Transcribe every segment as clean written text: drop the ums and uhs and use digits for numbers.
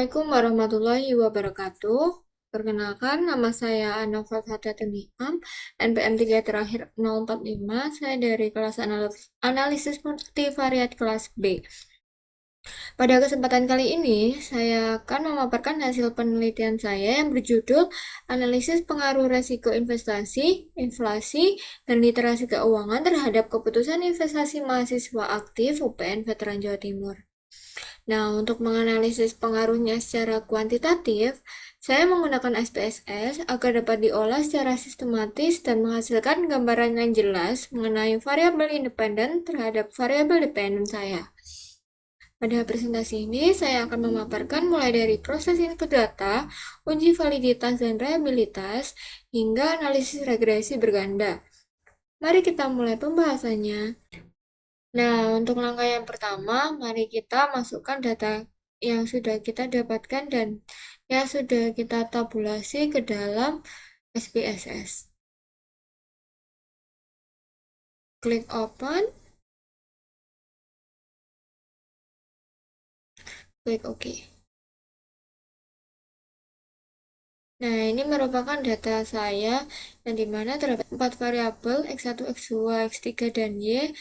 Assalamualaikum warahmatullahi wabarakatuh. Perkenalkan, nama saya Anova Fatatunikam, NPM 3 terakhir 045. Saya dari kelas analisis multivariat kelas B. Pada kesempatan kali ini, saya akan memaparkan hasil penelitian saya yang berjudul Analisis Pengaruh Resiko Investasi, Inflasi, dan Literasi Keuangan terhadap Keputusan Investasi Mahasiswa Aktif UPN Veteran Jawa Timur. Nah, untuk menganalisis pengaruhnya secara kuantitatif, saya menggunakan SPSS agar dapat diolah secara sistematis dan menghasilkan gambaran yang jelas mengenai variabel independen terhadap variabel dependen saya. Pada presentasi ini, saya akan memaparkan mulai dari proses input data, uji validitas dan reliabilitas, hingga analisis regresi berganda. Mari kita mulai pembahasannya. Nah, untuk langkah yang pertama, mari kita masukkan data yang sudah kita dapatkan dan yang sudah kita tabulasi ke dalam SPSS. Klik open, klik OK. Nah, ini merupakan data saya yang dimana terdapat 4 variabel X1, X2, X3, dan Y,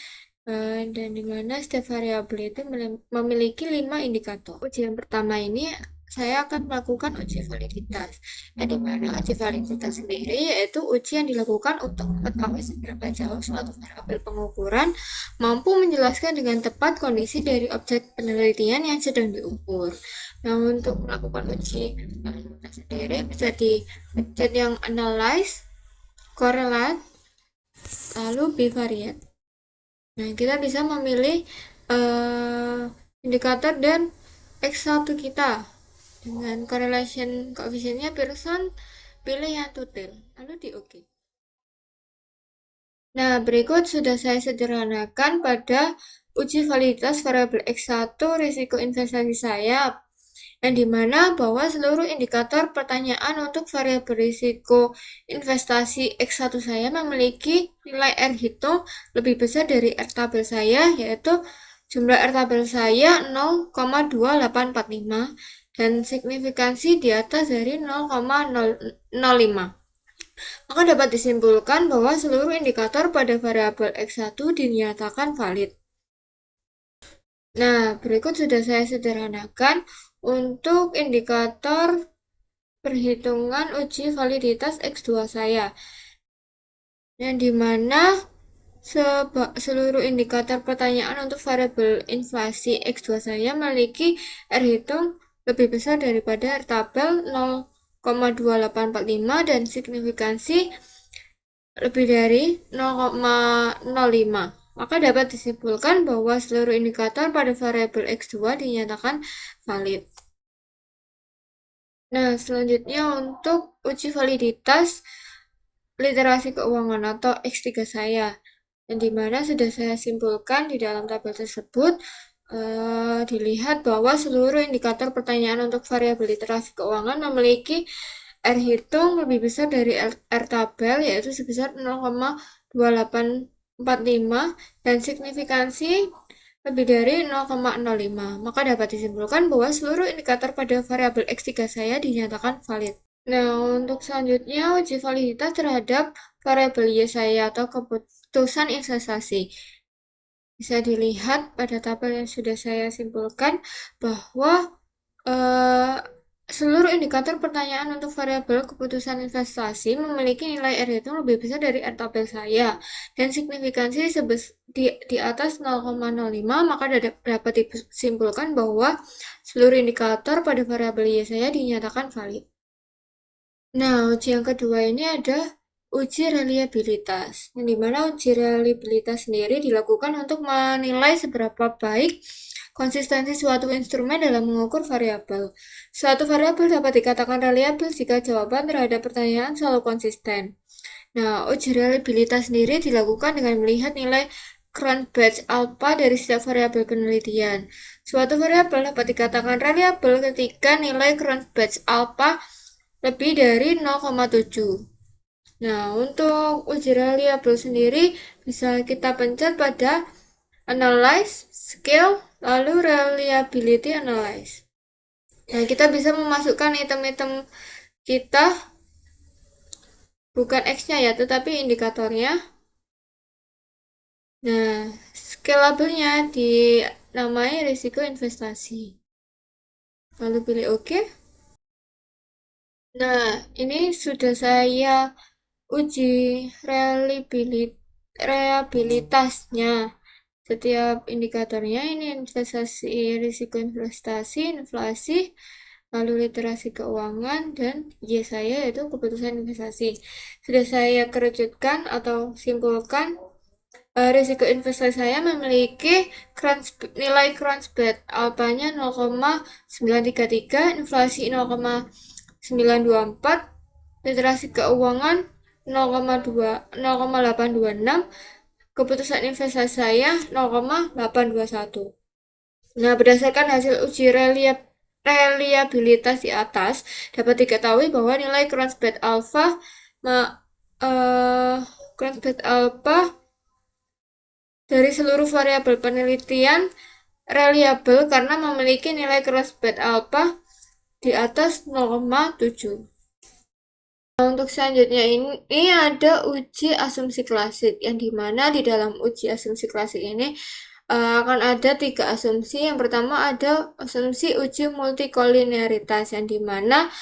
dan dimana setiap variabel itu memiliki 5 indikator. Ujian pertama ini saya akan melakukan uji validitas. Di mana uji validitas sendiri yaitu uji yang dilakukan untuk mengetahui seberapa jauh suatu variabel pengukuran mampu menjelaskan dengan tepat kondisi dari objek penelitian yang sedang diukur. Nah, untuk melakukan uji validitas sendiri bisa dipencet yang analyze, correlate, lalu bivariate. Nah, kita bisa memilih indikator dan X1 kita dengan correlation koefisiennya Pearson, pilih yang tutil, lalu di OK. Nah, berikut sudah saya sederhanakan pada uji validitas variabel X1 risiko investasi saya, yang dimana bahwa seluruh indikator pertanyaan untuk variabel risiko investasi X1 saya memiliki nilai R hitung lebih besar dari R tabel saya, yaitu jumlah R tabel saya 0,2845 dan signifikansi di atas dari 0,005. Maka dapat disimpulkan bahwa seluruh indikator pada variabel X1 dinyatakan valid. Nah, berikut sudah saya sederhanakan untuk indikator perhitungan uji validitas X2 saya, yang dimana seluruh indikator pertanyaan untuk variabel inflasi X2 saya memiliki R hitung lebih besar daripada R tabel 0,2845 dan signifikansi lebih dari 0,05. Maka dapat disimpulkan bahwa seluruh indikator pada variabel X2 dinyatakan valid. Nah, selanjutnya untuk uji validitas literasi keuangan atau X3 saya, yang dimana sudah saya simpulkan di dalam tabel tersebut, dilihat bahwa seluruh indikator pertanyaan untuk variabel literasi keuangan memiliki R hitung lebih besar dari R tabel, yaitu sebesar 0,2845 dan signifikansi lebih dari 0,05. Maka dapat disimpulkan bahwa seluruh indikator pada variabel X3 saya dinyatakan valid. Nah, untuk selanjutnya uji validitas terhadap variabel Y saya atau keputusan investasi. Bisa dilihat pada tabel yang sudah saya simpulkan bahwa seluruh indikator pertanyaan untuk variabel keputusan investasi memiliki nilai R hitung lebih besar dari R tabel saya dan signifikansi di atas 0,05, maka dapat disimpulkan bahwa seluruh indikator pada variabel Y saya dinyatakan valid. Nah, uji yang kedua ini ada uji reliabilitas, yang dimana uji reliabilitas sendiri dilakukan untuk menilai seberapa baik konsistensi suatu instrumen dalam mengukur variabel. Suatu variabel dapat dikatakan reliabel jika jawaban terhadap pertanyaan selalu konsisten. Nah, uji reliabilitas sendiri dilakukan dengan melihat nilai Cronbach alpha dari setiap variabel penelitian. Suatu variabel dapat dikatakan reliabel ketika nilai Cronbach alpha lebih dari 0,7. Nah, untuk uji reliable sendiri bisa kita pencet pada Analyze, Scale, lalu Reliability Analyze. Nah, kita bisa memasukkan item-item kita, bukan X-nya ya, tetapi indikatornya. Nah, scalable-nya dinamai risiko investasi. Lalu pilih OK. Nah, ini sudah saya uji reliabilitasnya. Setiap indikatornya ini investasi, risiko investasi, inflasi, lalu literasi keuangan, dan Y saya yaitu keputusan investasi. Sudah saya kerucutkan atau simpulkan, risiko investasi saya memiliki nilai Crunchbet alpanya 0,933, inflasi 0,924, literasi keuangan 0,826, keputusan investasi saya 0,821. Nah, berdasarkan hasil uji reliabilitas di atas, dapat diketahui bahwa nilai Crunchbet alpha Crunchbet alpha dari seluruh variabel penelitian reliable karena memiliki nilai Crunchbet alpha di atas 0,7. Nah, untuk selanjutnya ini ada uji asumsi klasik, yang dimana di dalam uji asumsi klasik ini akan ada 3 asumsi. Yang pertama ada asumsi uji multikolinearitas, yang dimana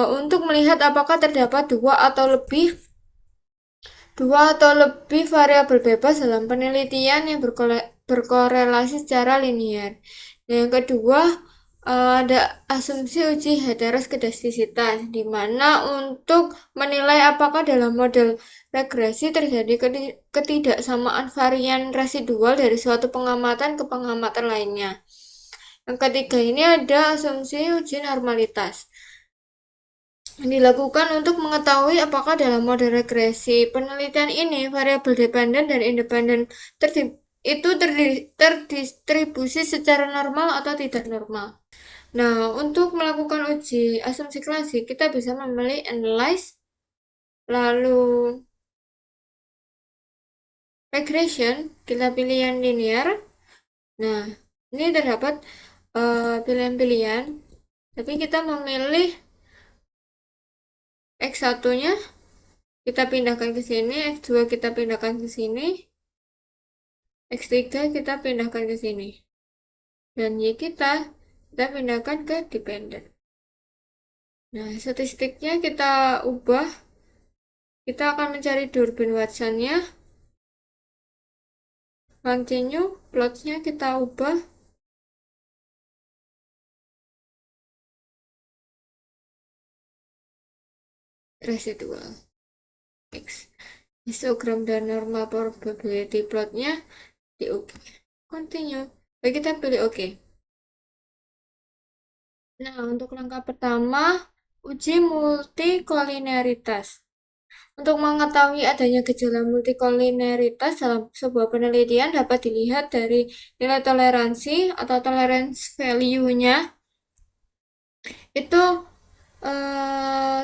untuk melihat apakah terdapat dua atau lebih variabel bebas dalam penelitian yang berkorelasi secara linear. Nah, yang kedua ada asumsi uji heteroskedastisitas, di mana untuk menilai apakah dalam model regresi terjadi ketidaksamaan varian residual dari suatu pengamatan ke pengamatan lainnya. Yang ketiga ini ada asumsi uji normalitas, yang dilakukan untuk mengetahui apakah dalam model regresi penelitian ini variabel dependen dan independen itu terdistribusi secara normal atau tidak normal. Nah, untuk melakukan uji asumsi klasik, kita bisa memilih analyze, lalu regression, kita pilih yang linear. Nah, ini terdapat pilihan-pilihan, tapi kita memilih X1-nya, kita pindahkan ke sini, X2 kita pindahkan ke sini, X3 kita pindahkan ke sini, dan Y kita pindahkan ke dependent. Nah, statistiknya kita ubah, kita akan mencari Durbin Watson-nya, continue, plotnya kita ubah, residual X, histogram dan normal probability plotnya diubah, continue, baik, kita pilih OK. Nah, untuk langkah pertama, uji multikolinearitas. Untuk mengetahui adanya gejala multikolinearitas dalam sebuah penelitian dapat dilihat dari nilai toleransi atau tolerance value-nya itu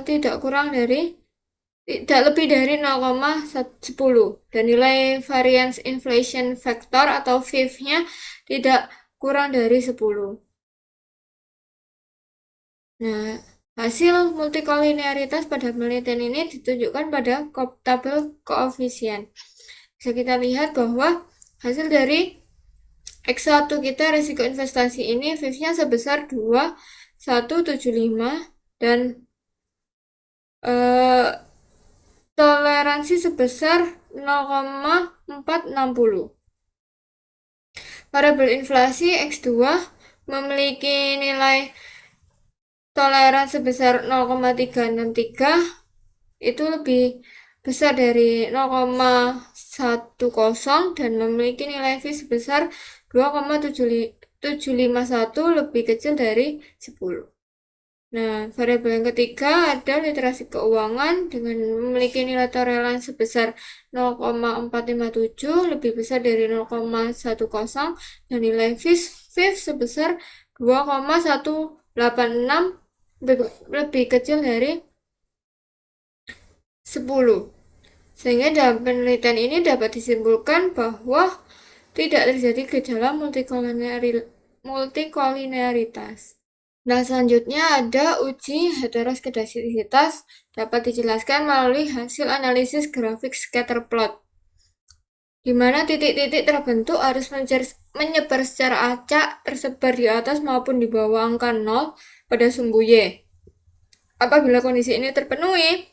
tidak lebih dari 0,10, dan nilai variance inflation factor atau VIF-nya tidak kurang dari 10. Nah, hasil multikolinearitas pada penelitian ini ditunjukkan pada tabel koefisien. Bisa kita lihat bahwa hasil dari X1 kita risiko investasi ini VIF-nya sebesar 2,175 dan toleransi sebesar 0,460. Variabel inflasi X2 memiliki nilai toleransi sebesar 0,363, itu lebih besar dari 0,10 dan memiliki nilai V sebesar 2,751, lebih kecil dari 10. Nah, variabel yang ketiga ada literasi keuangan dengan memiliki nilai toleransi sebesar 0,457, lebih besar dari 0,10, dan nilai VIF sebesar 2,186, lebih kecil dari 10. Sehingga dalam penelitian ini dapat disimpulkan bahwa tidak terjadi gejala multikolinearitas. Nah, selanjutnya ada uji heteroskedasitas dapat dijelaskan melalui hasil analisis grafik scatter plot, di mana titik-titik terbentuk harus menyebar secara acak, tersebar di atas maupun di bawah angka 0 pada sumbu Y. Apabila kondisi ini terpenuhi,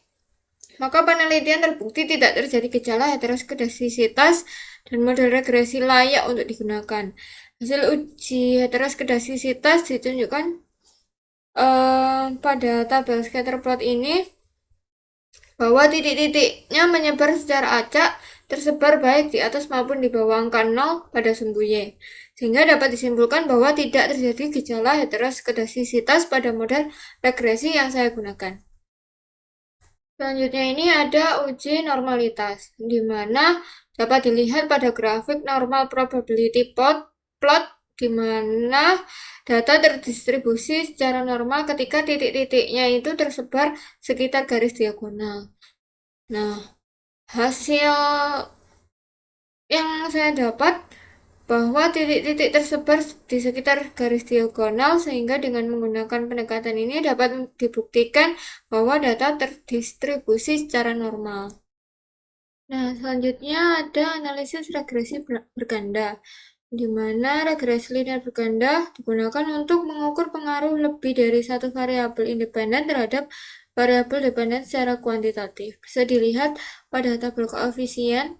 maka penelitian terbukti tidak terjadi gejala heteroskedasisitas dan model regresi layak untuk digunakan. Hasil uji heteroskedasisitas ditunjukkan pada tabel scatter plot ini bahwa titik-titiknya menyebar secara acak, tersebar baik di atas maupun di bawah angka 0 pada sumbu Y, sehingga dapat disimpulkan bahwa tidak terjadi gejala heteroskedasisitas pada model regresi yang saya gunakan. Selanjutnya ini ada uji normalitas, di mana dapat dilihat pada grafik normal probability plot di mana data terdistribusi secara normal ketika titik-titiknya itu tersebar sekitar garis diagonal. Nah, hasil yang saya dapat bahwa titik-titik tersebar di sekitar garis diagonal, sehingga dengan menggunakan pendekatan ini dapat dibuktikan bahwa data terdistribusi secara normal. Nah, selanjutnya ada analisis regresi berganda, di mana regresi linear berganda digunakan untuk mengukur pengaruh lebih dari satu variabel independen terhadap variabel dependen secara kuantitatif. Bisa dilihat pada tabel koefisien,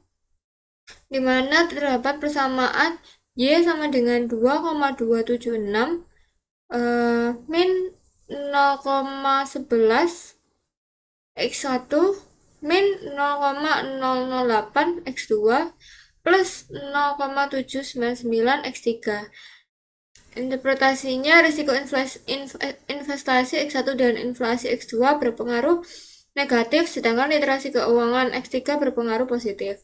di mana terdapat persamaan Y sama dengan 2,276, min 0,11 X1 min 0,008 X2 plus 0,799 X3. Interpretasinya, risiko investasi X1 dan inflasi X2 berpengaruh negatif, sedangkan literasi keuangan X3 berpengaruh positif.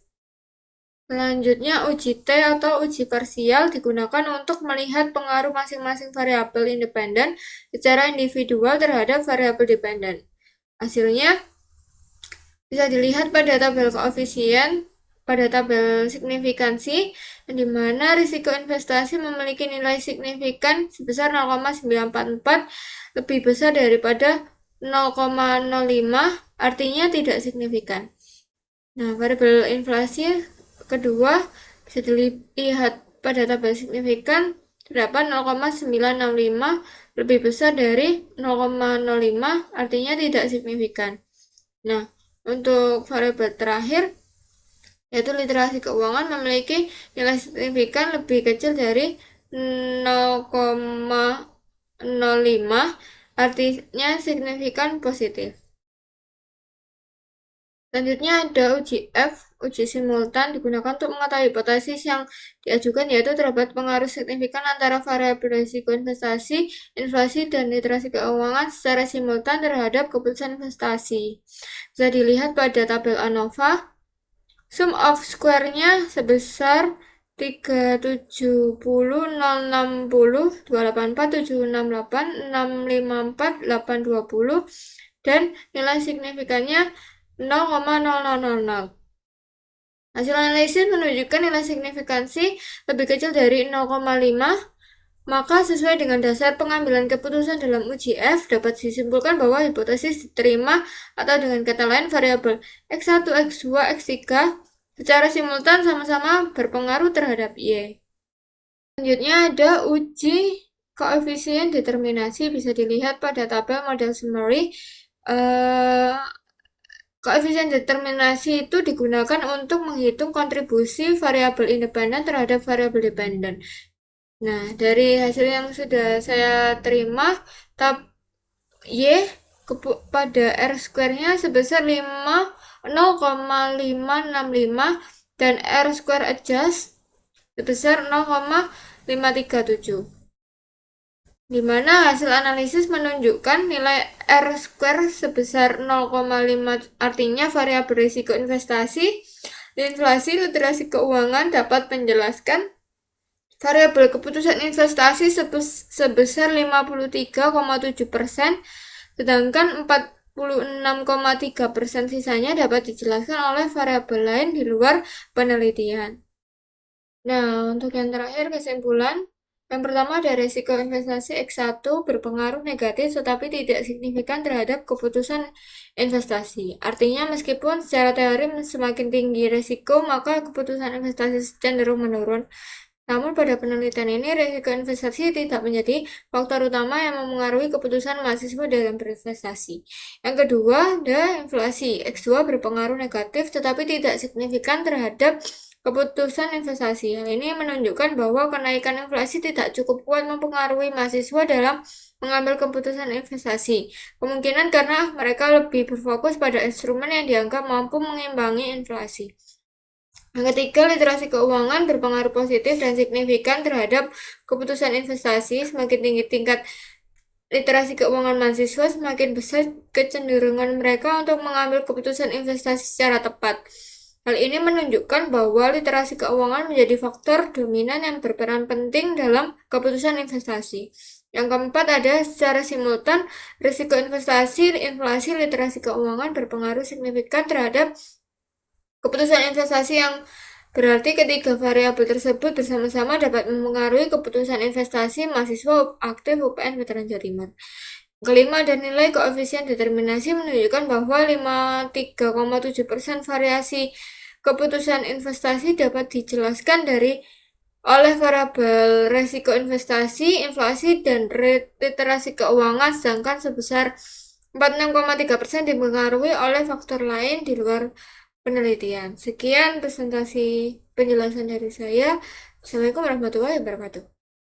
Selanjutnya, uji T atau uji parsial digunakan untuk melihat pengaruh masing-masing variabel independen secara individual terhadap variabel dependen. Hasilnya bisa dilihat pada tabel koefisien, pada tabel signifikansi, di mana risiko investasi memiliki nilai signifikan sebesar 0,944, lebih besar daripada 0,05, artinya tidak signifikan. Nah, variabel inflasi kedua bisa dilihat pada tabel signifikan, terdapat 0,965, lebih besar dari 0,05, artinya tidak signifikan. Nah, untuk variabel terakhir, yaitu literasi keuangan, memiliki nilai signifikan lebih kecil dari 0,05, artinya signifikan positif. Selanjutnya ada uji F, uji simultan, digunakan untuk mengetahui hipotesis yang diajukan, yaitu terdapat pengaruh signifikan antara variabel risiko investasi, inflasi, dan literasi keuangan secara simultan terhadap keputusan investasi. Bisa dilihat pada tabel ANOVA, sum of square-nya sebesar 370, 060, 284, 768, 654, 820, dan nilai signifikannya 0,0000. Hasil analisis menunjukkan nilai signifikansi lebih kecil dari 0,5, maka sesuai dengan dasar pengambilan keputusan dalam uji F, dapat disimpulkan bahwa hipotesis diterima, atau dengan kata lain variabel X1, X2, X3 secara simultan sama-sama berpengaruh terhadap Y. Selanjutnya ada uji koefisien determinasi, bisa dilihat pada tabel model summary. Koefisien determinasi itu digunakan untuk menghitung kontribusi variabel independen terhadap variabel dependen. Nah, dari hasil yang sudah saya terima, tab Y pada R square-nya sebesar 0,565 dan R square adjust sebesar 0,537. Di mana hasil analisis menunjukkan nilai R square sebesar 0,5, artinya variabel risiko investasi, inflasi, literasi keuangan dapat menjelaskan variabel keputusan investasi sebesar 53,7%, sedangkan 46,3% sisanya dapat dijelaskan oleh variabel lain di luar penelitian. Nah, untuk yang terakhir, kesimpulan, Yang pertama ada risiko investasi X1 berpengaruh negatif tetapi tidak signifikan terhadap keputusan investasi. Artinya meskipun secara teori semakin tinggi risiko, maka keputusan investasi cenderung menurun. Namun pada penelitian ini, risiko investasi tidak menjadi faktor utama yang memengaruhi keputusan mahasiswa dalam berinvestasi. Yang kedua, ada inflasi. X2 berpengaruh negatif tetapi tidak signifikan terhadap keputusan investasi. Hal ini menunjukkan bahwa kenaikan inflasi tidak cukup kuat mempengaruhi mahasiswa dalam mengambil keputusan investasi. Kemungkinan karena mereka lebih berfokus pada instrumen yang dianggap mampu mengimbangi inflasi. Yang ketiga, literasi keuangan berpengaruh positif dan signifikan terhadap keputusan investasi. Semakin tinggi tingkat literasi keuangan mahasiswa, semakin besar kecenderungan mereka untuk mengambil keputusan investasi secara tepat. Hal ini menunjukkan bahwa literasi keuangan menjadi faktor dominan yang berperan penting dalam keputusan investasi. Yang keempat ada secara simultan, risiko investasi, inflasi, literasi keuangan berpengaruh signifikan terhadap keputusan investasi yang berarti ketiga variabel tersebut bersama-sama dapat mempengaruhi keputusan investasi mahasiswa aktif UPN Veteran Jawa. Kelima, dan nilai koefisien determinasi menunjukkan bahwa 53,7% variasi keputusan investasi dapat dijelaskan oleh variabel resiko investasi, inflasi, dan literasi keuangan, sedangkan sebesar 46,3% dipengaruhi oleh faktor lain di luar penelitian. Sekian presentasi penjelasan dari saya. Assalamualaikum warahmatullahi wabarakatuh.